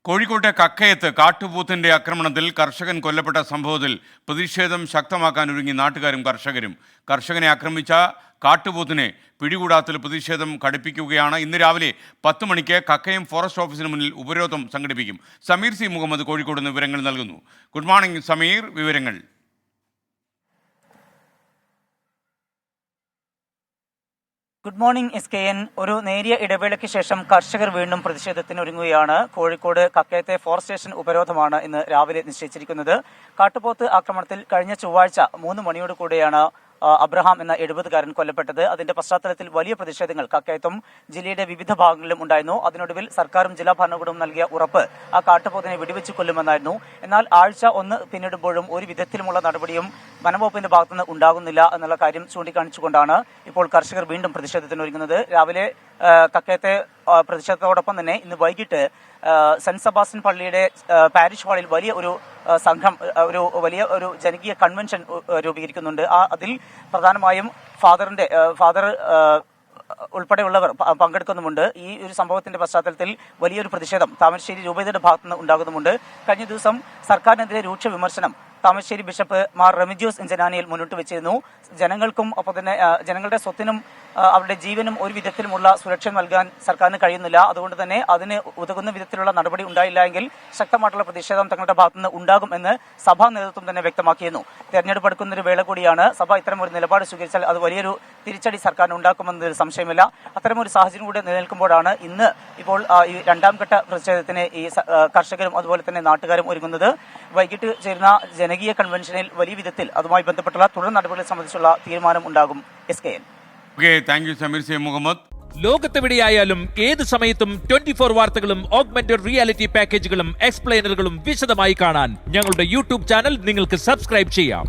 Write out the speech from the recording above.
കോഴിക്കോട്ടെ കക്കയത്ത് കാട്ടുപോത്തിന്റെ ആക്രമണത്തിൽ കർഷകൻ കൊല്ലപ്പെട്ട സംഭവത്തിൽ പ്രതിഷേധം ശക്തമാക്കാൻ ഒരുങ്ങി നാട്ടുകാരും കർഷകരും. കർഷകനെ ആക്രമിച്ച കാട്ടുപോത്തിനെ പിടികൂടാത്തതിൽ പ്രതിഷേധം കടുപ്പിക്കുകയാണ്. ഇന്ന് രാവിലെ 10 മണിക്ക് കക്കയം ഫോറസ്റ്റ് ഓഫീസിന് മുന്നിൽ ഉപരോധം സംഘടിപ്പിക്കും. സമീർ സി മുഹമ്മദ് കോഴിക്കോട് നിന്ന് വിവരങ്ങൾ നൽകുന്നു. ഗുഡ് മോർണിംഗ് സമീർ, വിവരങ്ങൾ. Good morning SKN. ഒരു നേരിയ ഇടവേളയ്ക്ക് ശേഷം കർഷകർ വീണ്ടും പ്രതിഷേധത്തിന് ഒരുങ്ങുകയാണ്. കോഴിക്കോട് കക്കയത്തെ ഫോറസ്റ്റ് സ്റ്റേഷൻ ഉപരോധമാണ് ഇന്ന് രാവിലെ നിശ്ചയിച്ചിരിക്കുന്നത്. കാട്ടുപോത്ത് ആക്രമണത്തിൽ കഴിഞ്ഞ ചൊവ്വാഴ്ച 3 മണിയോട് കൂടെയാണ് അബ്രഹാം എന്ന 70-കാരൻ കൊല്ലപ്പെട്ടത്. അതിന്റെ പശ്ചാത്തലത്തിൽ വലിയ പ്രതിഷേധങ്ങൾ കക്കയത്തും ജില്ലയുടെ വിവിധ ഭാഗങ്ങളിലും ഉണ്ടായിരുന്നു. അതിനൊടുവിൽ സർക്കാരും ജില്ലാ ഭരണകൂടവും നൽകിയ ഉറപ്പ് ആ കാട്ടുപോത്തിനെ വെടിവെച്ച് കൊല്ലുമെന്നായിരുന്നു. എന്നാൽ ആഴ്ച 1 പിന്നിടുമ്പോഴും ഒരു വിധത്തിലുമുള്ള നടപടിയും വനംവകുപ്പിന്റെ ഭാഗത്തുനിന്ന് ഉണ്ടാകുന്നില്ല എന്നുള്ള കാര്യം ചൂണ്ടിക്കാണിച്ചുകൊണ്ടാണ് ഇപ്പോൾ കർഷകർ വീണ്ടും പ്രതിഷേധത്തിന് ഒരുങ്ങുന്നത്. രാവിലെ കക്കയത്തെ പ്രതിഷേധത്തോടൊപ്പം തന്നെ ഇന്ന് വൈകിട്ട് സെന്റ് സെബാസ്റ്റ്യൻ പള്ളിയുടെ പാരിഷ് ഹാളിൽ വലിയ ഒരു സംഘം വലിയ ഒരു ജനകീയ കൺവെൻഷൻ രൂപീകരിക്കുന്നുണ്ട്. അതിൽ പ്രധാനമായും ഫാദർ ഉൾപ്പെടെയുള്ളവർ പങ്കെടുക്കുന്നുമുണ്ട്. ഈ ഒരു സംഭവത്തിന്റെ പശ്ചാത്തലത്തിൽ വലിയൊരു പ്രതിഷേധം താമരശ്ശേരി രൂപതയുടെ ഭാഗത്തുനിന്ന് ഉണ്ടാകുന്നുമുണ്ട്. കഴിഞ്ഞ ദിവസം സർക്കാരിനെതിരെ രൂക്ഷ വിമർശനം താമരശ്ശേരി ബിഷപ്പ് മാർ റെമിജിയോസ് ഇഞ്ചനാനിയിൽ മുന്നോട്ട് വെച്ചിരുന്നു. ജനങ്ങൾക്കും ഒപ്പം തന്നെ ജനങ്ങളുടെ സ്വത്തിനും അവരുടെ ജീവനും ഒരു വിധത്തിലുമുള്ള സുരക്ഷ നൽകാൻ സർക്കാരിന് കഴിയുന്നില്ല. അതുകൊണ്ട് തന്നെ അതിന് ഉതകുന്ന വിധത്തിലുള്ള നടപടി ഉണ്ടായില്ല എങ്കിൽ ശക്തമായിട്ടുള്ള പ്രതിഷേധം തങ്ങളുടെ ഭാഗത്തുനിന്ന് ഉണ്ടാകും എന്ന് സഭാ നേതൃത്വം തന്നെ വ്യക്തമാക്കിയിരുന്നു. തെരഞ്ഞെടുപ്പ് എടുക്കുന്നൊരു വേള കൂടിയാണ്. സഭ ഇത്തരം ഒരു നിലപാട് സ്വീകരിച്ചാൽ അത് വലിയൊരു തിരിച്ചടി സർക്കാരിന് ഉണ്ടാക്കുമെന്നൊരു സംശയമില്ല. അത്തരമൊരു സാഹചര്യം കൂടി നിലനിൽക്കുമ്പോഴാണ് ഇന്ന് ഇപ്പോൾ ഈ 2ാം ഘട്ട പ്രതിഷേധത്തിന് ഈ കർഷകരും അതുപോലെ തന്നെ നാട്ടുകാരും ഒരുങ്ങുന്നത്. വൈകിട്ട് ചേരുന്ന ജനകീയ കൺവെൻഷനിൽ വലിയ വിധത്തിൽ അതുമായി ബന്ധപ്പെട്ടുള്ള തുടർ നടപടികളെ സംബന്ധിച്ചുള്ള തീരുമാനം ഉണ്ടാകും. SKN. Thank you Sameer C Muhammad. ലോകത്തെവിടെയായാലും ഏത് സമയത്തും 24 വാർത്തകളും ഓഗ്മെന്റഡ് റിയാലിറ്റി പാക്കേജുകളും എക്സ്പ്ലെയിനറുകളും വിശദമായി കാണാൻ ഞങ്ങളുടെ യൂട്യൂബ് ചാനൽ നിങ്ങൾക്ക് സബ്സ്ക്രൈബ് ചെയ്യാം.